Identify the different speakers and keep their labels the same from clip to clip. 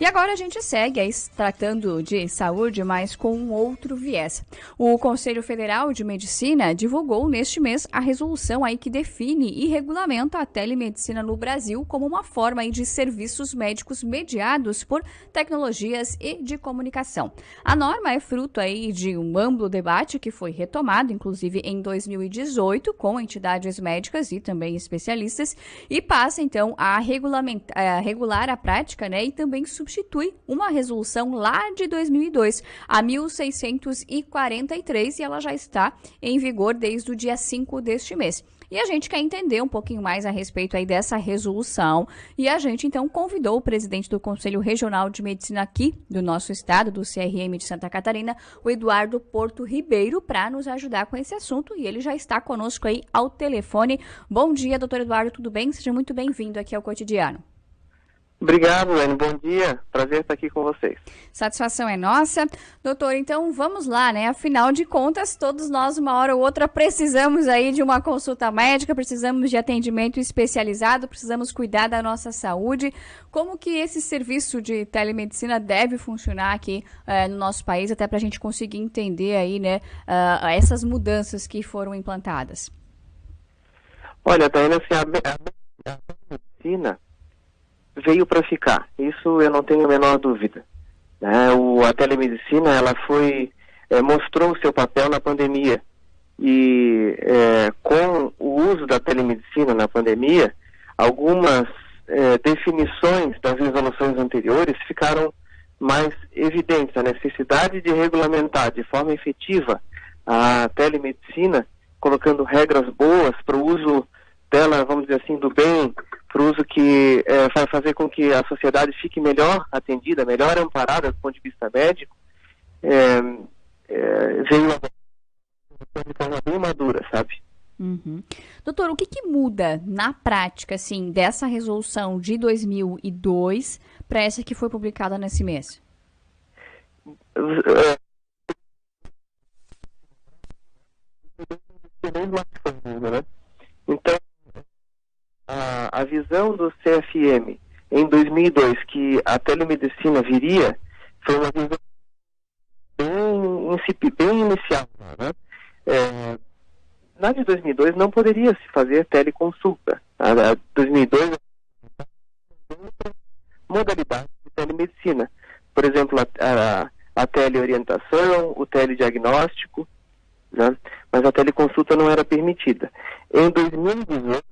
Speaker 1: E agora a gente segue aí tratando de saúde, mas com um outro viés. O Conselho Federal de Medicina divulgou neste mês a resolução aí que define e regulamenta a telemedicina no Brasil como uma forma aí de serviços médicos mediados por tecnologias e de comunicação. A norma é fruto aí de um amplo debate que foi retomado, inclusive em 2018, com entidades médicas e também especialistas, e passa então a regular a prática, né, e também substitui uma resolução lá de 2002, a 1643, e ela já está em vigor desde o dia 5 deste mês. E a gente quer entender um pouquinho mais a respeito aí dessa resolução, e a gente então convidou o presidente do Conselho Regional de Medicina aqui do nosso estado, do CRM de Santa Catarina, o Eduardo Porto Ribeiro, para nos ajudar com esse assunto, e ele já está conosco aí ao telefone. Bom dia, doutor Eduardo, tudo bem? Seja muito bem-vindo aqui ao Cotidiano.
Speaker 2: Obrigado, Lene. Bom dia. Prazer estar aqui com vocês.
Speaker 1: Satisfação é nossa. Doutor, então vamos lá, né? Afinal de contas, todos nós, uma hora ou outra, precisamos aí de uma consulta médica, precisamos de atendimento especializado, precisamos cuidar da nossa saúde. Como que esse serviço de telemedicina deve funcionar aqui no nosso país, até para a gente conseguir entender aí, né, essas mudanças que foram implantadas?
Speaker 2: Olha, Tainá, assim, a telemedicina veio para ficar, isso eu não tenho a menor dúvida. A telemedicina, ela mostrou o seu papel na pandemia, e com o uso da telemedicina na pandemia, algumas definições das resoluções anteriores ficaram mais evidentes. A necessidade de regulamentar de forma efetiva a telemedicina, colocando regras boas para o uso dela, vamos dizer assim, do bem, para o uso que vai fazer com que a sociedade fique melhor atendida, melhor amparada do ponto de vista médico, veio de forma bem madura, sabe?
Speaker 1: Uhum. Doutor, o que muda na prática, assim, dessa resolução de 2002 para essa que foi publicada nesse mês?
Speaker 2: Então, a visão do CFM em 2002 que a telemedicina viria foi uma visão bem inicial, né? Na de 2002 não poderia se fazer teleconsulta. A 2002 modalidade de telemedicina, por exemplo, a teleorientação, o telediagnóstico, né? Mas a teleconsulta não era permitida. Em 2018,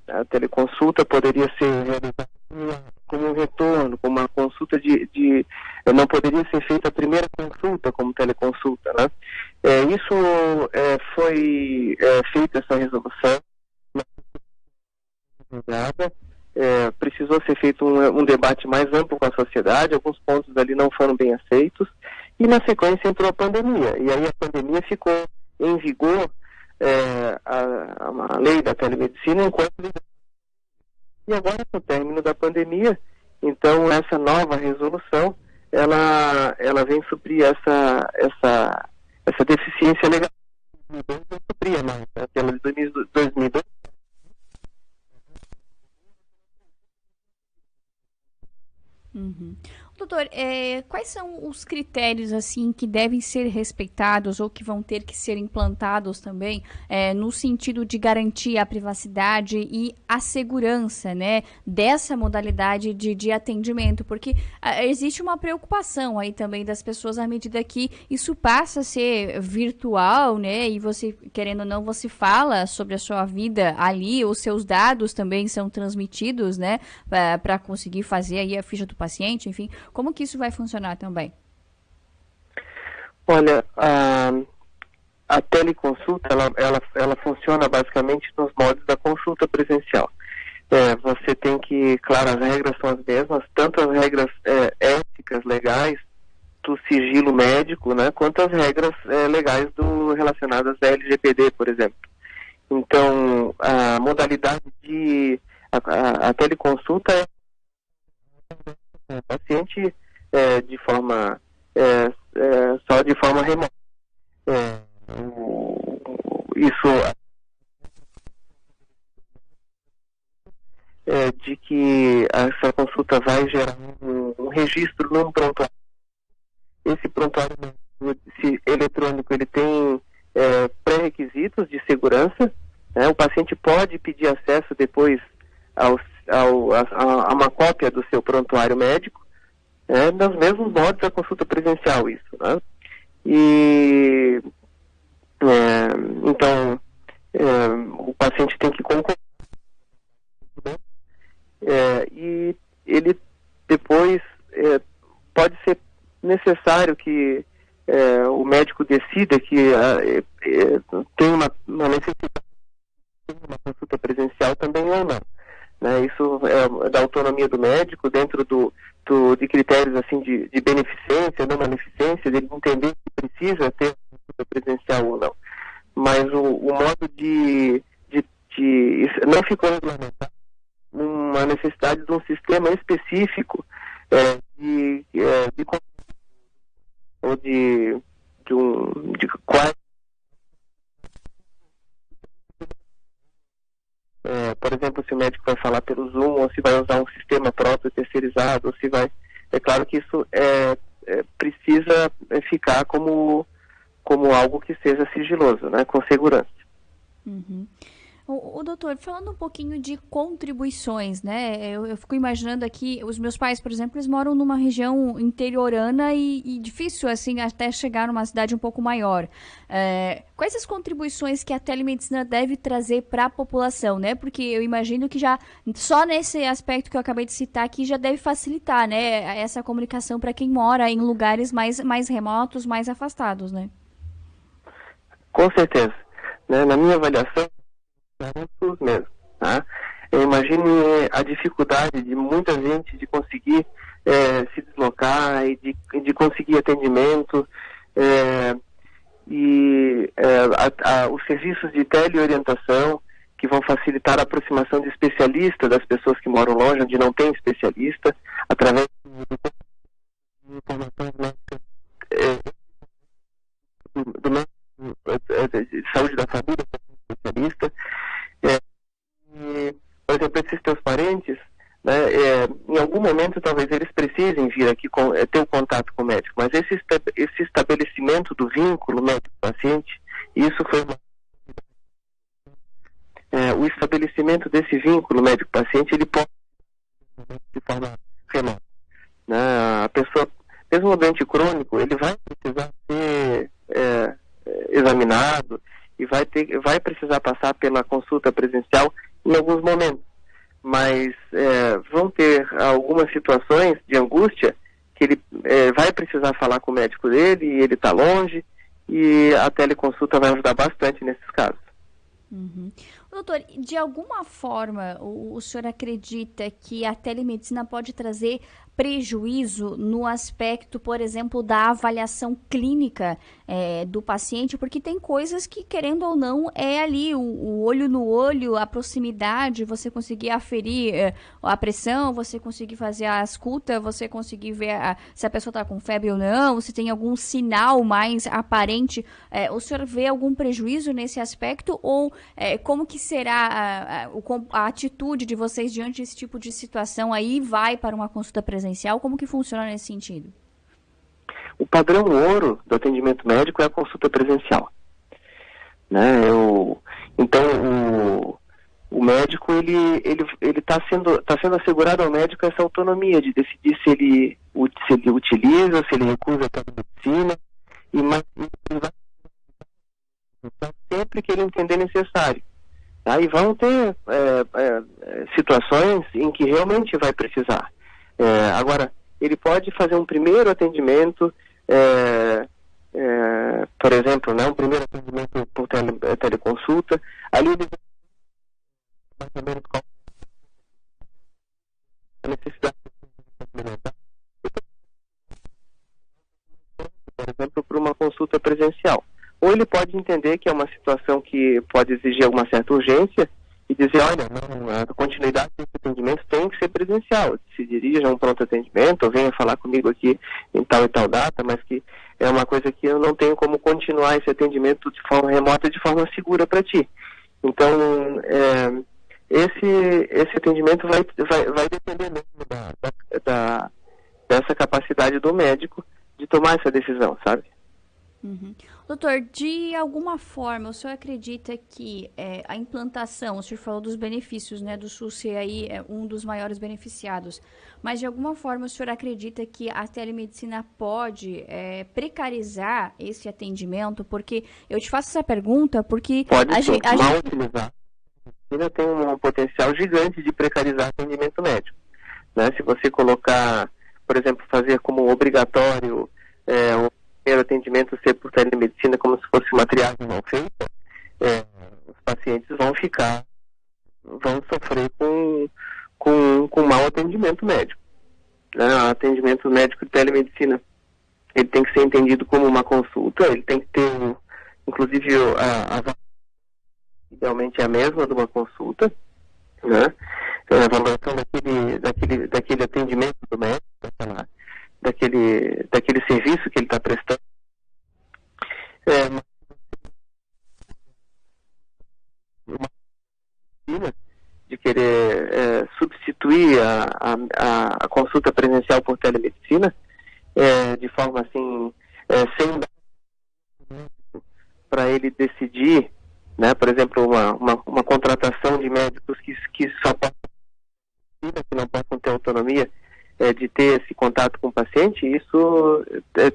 Speaker 2: a teleconsulta poderia ser realizada como um retorno, como uma consulta não poderia ser feita a primeira consulta como teleconsulta, né? Foi feita essa resolução, precisou ser feito um debate mais amplo com a sociedade, alguns pontos ali não foram bem aceitos, e na sequência entrou a pandemia, e aí a pandemia ficou em vigor a lei da telemedicina e agora com o término da pandemia, então essa nova resolução ela vem suprir essa deficiência legal. Não supria mais, né? Pela de 2002.
Speaker 1: Uhum. Doutor, quais são os critérios assim que devem ser respeitados ou que vão ter que ser implantados também no sentido de garantir a privacidade e a segurança, né, dessa modalidade de atendimento? Porque existe uma preocupação aí também das pessoas à medida que isso passa a ser virtual, né, e você, querendo ou não, você fala sobre a sua vida ali, os seus dados também são transmitidos, né, para conseguir fazer aí a ficha do paciente, enfim. Como que isso vai funcionar também?
Speaker 2: Olha, a teleconsulta, ela funciona basicamente nos moldes da consulta presencial. Você tem que, claro, as regras são as mesmas, tanto as regras éticas, legais, do sigilo médico, né, quanto as regras legais relacionadas à LGPD, por exemplo. Então, a modalidade a teleconsulta é o paciente só de forma remota. Isso de que essa consulta vai gerar um registro num prontuário. Esse prontuário eletrônico ele tem pré-requisitos de segurança, né? O paciente pode pedir acesso depois a uma cópia do seu prontuário médico, nos mesmos modos da consulta presencial, isso, né? E então o paciente tem que concordar, e ele depois pode ser necessário que o médico decida que tem uma necessidade de uma consulta presencial também ou não, né? Isso é da autonomia do médico, dentro de critérios assim de beneficência, não beneficência, de entender se precisa ter consulta presencial ou não. Mas o modo não ficou regulamentado uma necessidade de um sistema específico de quais, por exemplo, se o médico vai falar pelo Zoom, ou se vai usar um sistema próprio terceirizado, ou se vai... É claro que isso precisa ficar como algo que seja sigiloso, né, com segurança.
Speaker 1: Uhum. O doutor, falando um pouquinho de contribuições, né? Eu fico imaginando aqui, os meus pais, por exemplo, eles moram numa região interiorana e difícil, assim, até chegar numa cidade um pouco maior. Quais as contribuições que a telemedicina deve trazer para a população, né? Porque eu imagino que já, só nesse aspecto que eu acabei de citar aqui, já deve facilitar, né? Essa comunicação para quem mora em lugares mais remotos, mais afastados, né?
Speaker 2: Com certeza. Né? Na minha avaliação, muito mesmo, tá? Eu imagine a dificuldade de muita gente de conseguir se deslocar e de conseguir atendimento, os serviços de teleorientação que vão facilitar a aproximação de especialistas das pessoas que moram longe, onde não tem especialista, através de informações médicas do médico de saúde da família, especialista. Por exemplo, esses teus parentes, né, em algum momento talvez eles precisem vir aqui ter o contato com o médico, mas esse estabelecimento do vínculo médico-paciente, isso foi o estabelecimento desse vínculo médico-paciente, ele pode de forma remota, né? A pessoa, mesmo o doente crônico, ele vai precisar ser examinado e vai precisar passar pela consulta presencial em alguns momentos, mas vão ter algumas situações de angústia que ele vai precisar falar com o médico dele e ele está longe, e a teleconsulta vai ajudar bastante nesses casos.
Speaker 1: Uhum. Doutor, de alguma forma o senhor acredita que a telemedicina pode trazer prejuízo no aspecto, por exemplo, da avaliação clínica do paciente? Porque tem coisas que, querendo ou não, é ali o olho no olho, a proximidade, você conseguir aferir a pressão, você conseguir fazer a escuta, você conseguir ver se a pessoa está com febre ou não, se tem algum sinal mais aparente. O senhor vê algum prejuízo nesse aspecto? Ou como que será a atitude de vocês diante desse tipo de situação? Aí vai para uma consulta presencial? Como que funciona nesse sentido?
Speaker 2: O padrão ouro do atendimento médico é a consulta presencial, né? Então o médico ele está sendo assegurado ao médico essa autonomia de decidir se ele utiliza, se ele recusa a telemedicina, sempre que ele entender necessário. Tá? E vão ter situações em que realmente vai precisar. Agora, ele pode fazer um primeiro atendimento, por exemplo, né, um primeiro atendimento por teleconsulta, ali ele mais ou menos qual a necessidade complementar, por exemplo, por uma consulta presencial. Ou ele pode entender que é uma situação que pode exigir alguma certa urgência e dizer, olha, não, a continuidade desse atendimento tem que ser presencial. Se dirija a um pronto atendimento, ou venha falar comigo aqui em tal e tal data, mas que é uma coisa que eu não tenho como continuar esse atendimento de forma remota, de forma segura para ti. Então, esse atendimento vai depender mesmo dessa capacidade do médico de tomar essa decisão, sabe?
Speaker 1: Uhum. Doutor, de alguma forma, o senhor acredita que a implantação, o senhor falou dos benefícios, né, do SUS ser aí um dos maiores beneficiados, mas de alguma forma o senhor acredita que a telemedicina pode precarizar esse atendimento? Porque eu te faço essa pergunta porque
Speaker 2: pode sim, mal utilizar. A medicina tem um potencial gigante de precarizar atendimento médico, né? Se você colocar, por exemplo, fazer como obrigatório o atendimento ser por telemedicina, como se fosse uma triagem mal feita, os pacientes vão sofrer com mau atendimento médico. O atendimento médico de telemedicina, ele tem que ser entendido como uma consulta, ele tem que ter, inclusive, idealmente é a mesma de uma consulta, né? A valoração daquele atendimento do médico, daquele serviço que ele está prestando. De querer substituir a consulta presencial por telemedicina, de forma assim, sem para ele decidir, né, por exemplo, uma contratação de médicos que só que não possam ter autonomia de ter esse contato com o paciente, isso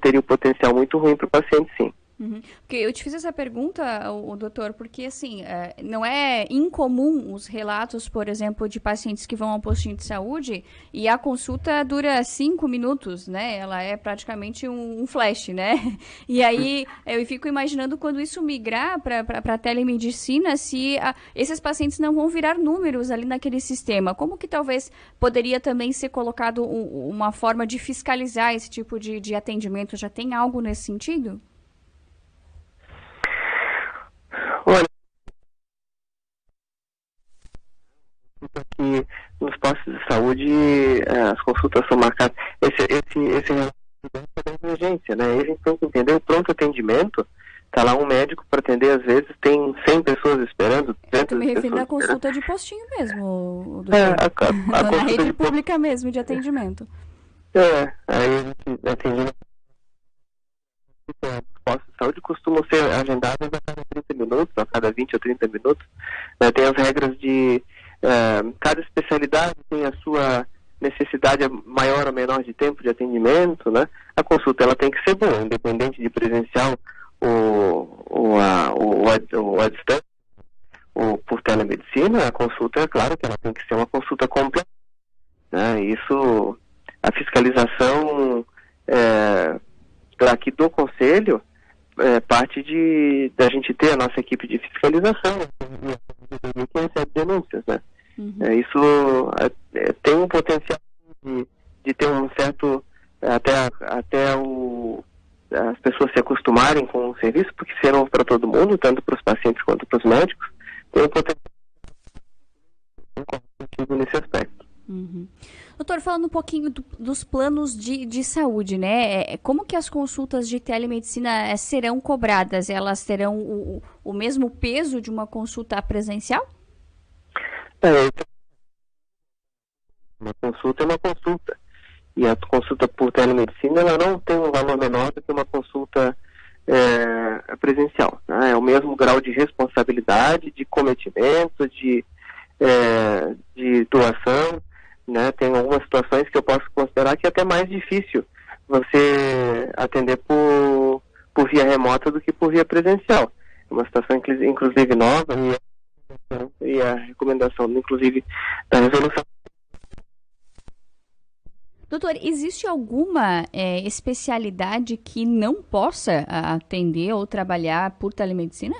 Speaker 2: teria um potencial muito ruim para o paciente, sim.
Speaker 1: Uhum. Porque eu te fiz essa pergunta, o doutor, porque assim, não é incomum os relatos, por exemplo, de pacientes que vão ao postinho de saúde e a consulta dura 5 minutos, né? Ela é praticamente um flash, né? E aí eu fico imaginando quando isso migrar para a telemedicina, se esses pacientes não vão virar números ali naquele sistema. Como que talvez poderia também ser colocado uma forma de fiscalizar esse tipo de atendimento? Já tem algo nesse sentido?
Speaker 2: Olha, que nos postos de saúde as consultas são marcadas. Esse é da emergência, né? A gente tem que entender o pronto atendimento. Está lá um médico para atender, às vezes tem 100 pessoas esperando.
Speaker 1: Eu tô me referindo à consulta de postinho mesmo, doutor. Na rede pública mesmo de atendimento.
Speaker 2: Aí a gente atende. Os postos de saúde costumam ser agendados a cada 30 minutos, a cada 20 ou 30 minutos. Tem as regras de cada especialidade tem a sua necessidade maior ou menor de tempo de atendimento, né? A consulta ela tem que ser boa, independente de presencial ou a distância, ou por telemedicina. A consulta, é claro que ela tem que ser uma consulta completa, né? Isso, a fiscalização aqui do Conselho parte da gente ter a nossa equipe de fiscalização que recebe denúncias, né? Uhum. Isso tem um potencial de ter um certo até as pessoas se acostumarem com o serviço, porque ser novo para todo mundo, tanto para os pacientes quanto para os médicos, tem um potencial nesse aspecto.
Speaker 1: Uhum. Doutor, falando um pouquinho dos planos de saúde, né? Como que as consultas de telemedicina serão cobradas? Elas terão o mesmo peso de uma consulta presencial?
Speaker 2: Uma consulta é uma consulta. E a consulta por telemedicina ela não tem um valor menor do que uma consulta presencial, né? É o mesmo grau de responsabilidade, de cometimento, de doação, né? Tem algumas situações que eu posso considerar que é até mais difícil você atender por via remota do que por via presencial. É uma situação inclusive nova e a recomendação, inclusive, da resolução.
Speaker 1: Doutor, existe alguma especialidade que não possa atender ou trabalhar por telemedicina?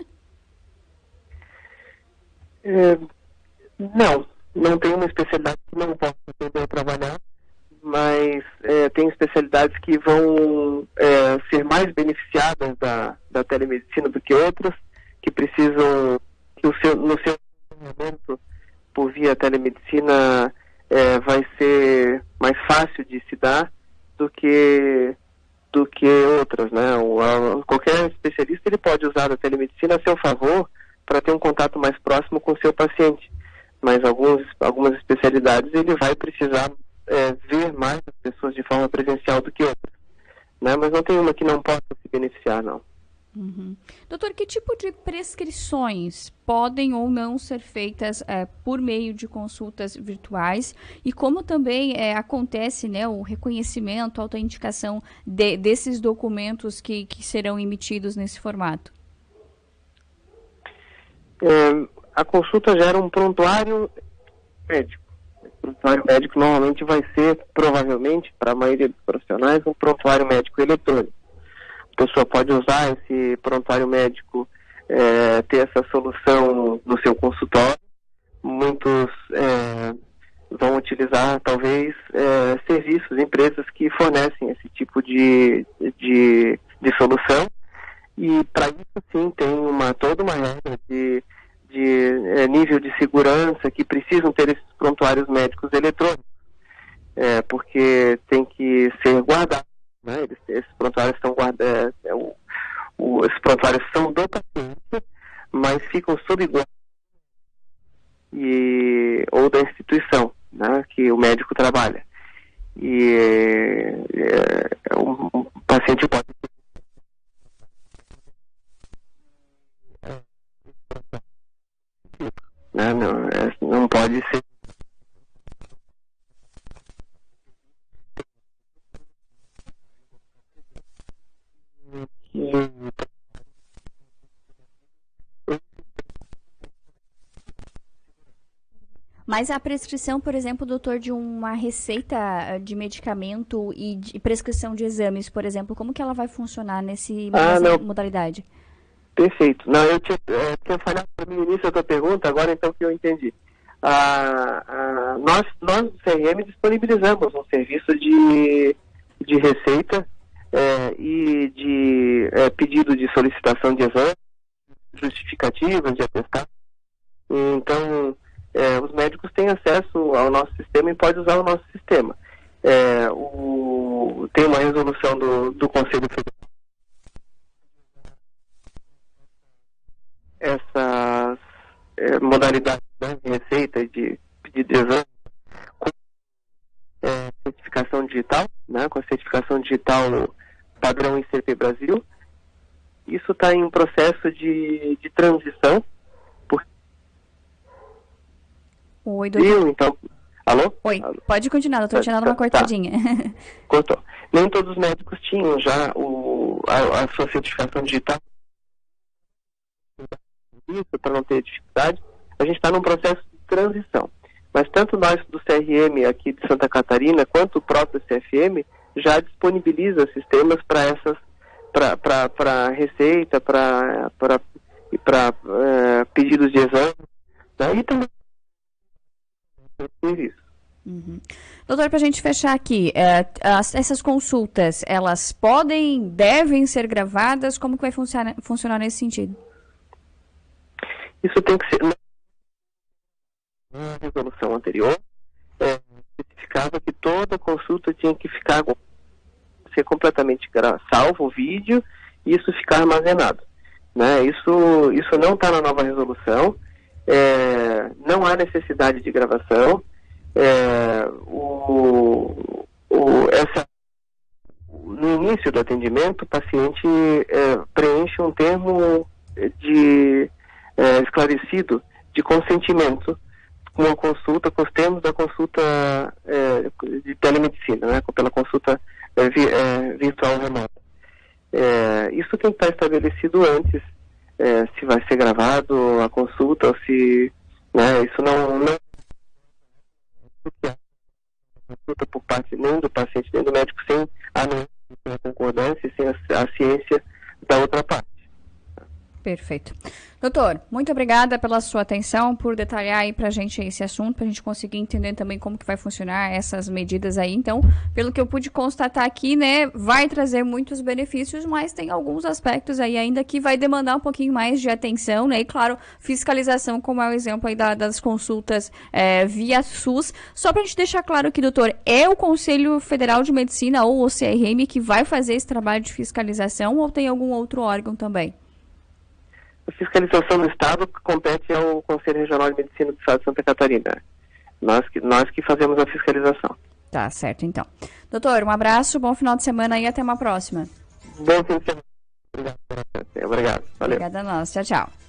Speaker 1: Não tem uma especialidade que não possa atender ou trabalhar, mas tem especialidades que vão ser mais beneficiadas da telemedicina do que outras, que precisam, no seu momento por via telemedicina, vai ser mais fácil de se dar do que outras, né? Qualquer especialista ele pode usar a telemedicina a seu favor para ter um contato mais próximo com o seu paciente,
Speaker 2: mas algumas especialidades ele vai precisar ver mais as pessoas de forma presencial do que outras, né? Mas não tem uma que não possa se beneficiar, não.
Speaker 1: Uhum. Doutor, que tipo de prescrições podem ou não ser feitas por meio de consultas virtuais e como também acontece, né, o reconhecimento, a autenticação desses documentos que serão emitidos nesse formato?
Speaker 2: A consulta gera um prontuário médico. O prontuário médico normalmente vai ser, provavelmente, para a maioria dos profissionais, um prontuário médico eletrônico. A pessoa pode usar esse prontuário médico, ter essa solução no seu consultório. Muitos vão utilizar, talvez, serviços, empresas que fornecem esse tipo de solução. E para isso, sim, tem toda uma regra de nível de segurança que precisam ter esses prontuários médicos eletrônicos, porque tem que ser guardado, né? Esses prontuários estão guardados, esses prontuários são do paciente, mas ficam sob guarda ou da instituição, né, que o médico trabalha. E um paciente pode né, não pode ser.
Speaker 1: Mas a prescrição, por exemplo, doutor, de uma receita de medicamento e de prescrição de exames, por exemplo, como que ela vai funcionar nessa modalidade?
Speaker 2: Perfeito. Não, eu tinha falhado no início da tua pergunta, agora então que eu entendi. Nós do CRM disponibilizamos um serviço de receita e de pedido de solicitação de exame, justificativas de atestado. Então, os médicos têm acesso ao nosso sistema e podem usar o nosso sistema. Tem uma resolução do Conselho Federal. Essas modalidades, né, de receita e de pedido de exame com certificação digital, né, com a certificação digital padrão ICP Brasil. Isso está em um processo de transição.
Speaker 1: Oi, doutor.
Speaker 2: Então, alô?
Speaker 1: Oi, pode continuar, doutor. Tinha dado uma cortadinha.
Speaker 2: Tá. Cortou. Nem todos os médicos tinham já a sua certificação digital. Isso, para não ter dificuldade, a gente está num processo de transição. Mas tanto nós do CRM aqui de Santa Catarina, quanto o próprio CFM, já disponibiliza sistemas para receita, para pedidos de exame, né? E também serviço.
Speaker 1: Uhum. Doutor, para a gente fechar aqui, essas consultas, elas devem ser gravadas? Como que vai funcionar nesse sentido?
Speaker 2: Isso tem que ser na resolução anterior, especificava que toda consulta tinha que ser completamente salvo o vídeo e isso ficar armazenado, né? Isso não está na nova resolução, não há necessidade de gravação, no início do atendimento o paciente preenche um termo esclarecido de consentimento com a consulta, com os termos da consulta de telemedicina, né, pela consulta virtual remota. Isso tem que estar estabelecido antes, se vai ser gravado a consulta ou se, né, isso não consulta por parte nem do paciente nem do médico sem a concordância e sem a ciência da outra parte.
Speaker 1: Perfeito. Doutor, muito obrigada pela sua atenção, por detalhar aí pra gente esse assunto, pra gente conseguir entender também como que vai funcionar essas medidas aí. Então, pelo que eu pude constatar aqui, né, vai trazer muitos benefícios, mas tem alguns aspectos aí ainda que vai demandar um pouquinho mais de atenção, né, e claro, fiscalização, como é o exemplo aí das consultas via SUS. Só pra gente deixar claro aqui, doutor, é o Conselho Federal de Medicina ou o CRM que vai fazer esse trabalho de fiscalização ou tem algum outro órgão também?
Speaker 2: A fiscalização no Estado compete ao Conselho Regional de Medicina do Estado de Santa Catarina. Nós que fazemos a fiscalização.
Speaker 1: Tá certo, então. Doutor, um abraço, bom final de semana e até uma próxima.
Speaker 2: Bom fim de semana. Obrigado. Valeu.
Speaker 1: Obrigada a nós. Tchau, tchau.